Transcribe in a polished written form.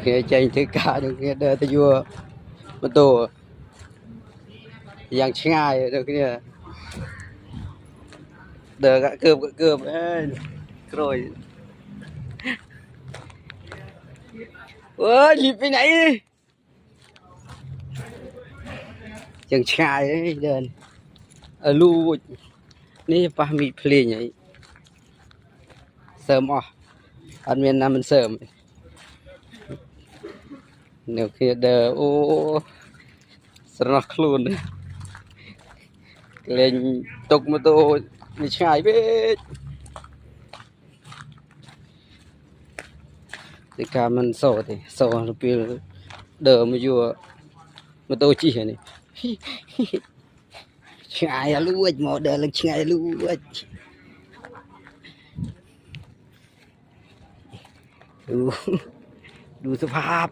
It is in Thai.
khi chơi thứ cả được khi đợi ta vua mà tổ dạng ngay được kia đợi cả cơm rồi ơi đi này chẳng ngay đấy đơn ở luนี่ปะมีเพลงไงเสริมอ่ะอันเวียนนามันเสริมเดี๋ยวคือเดอโอ้สนักลุนเล่นตกมาโตไม่ใช่เว้ยแต่การมันโซ่ดิโซ่เราเปลี่ยนเดอมาอยู่มาโตจีนี่ใช่ลูกหมอเดอเลยใช่ลูกดูดูสภาพ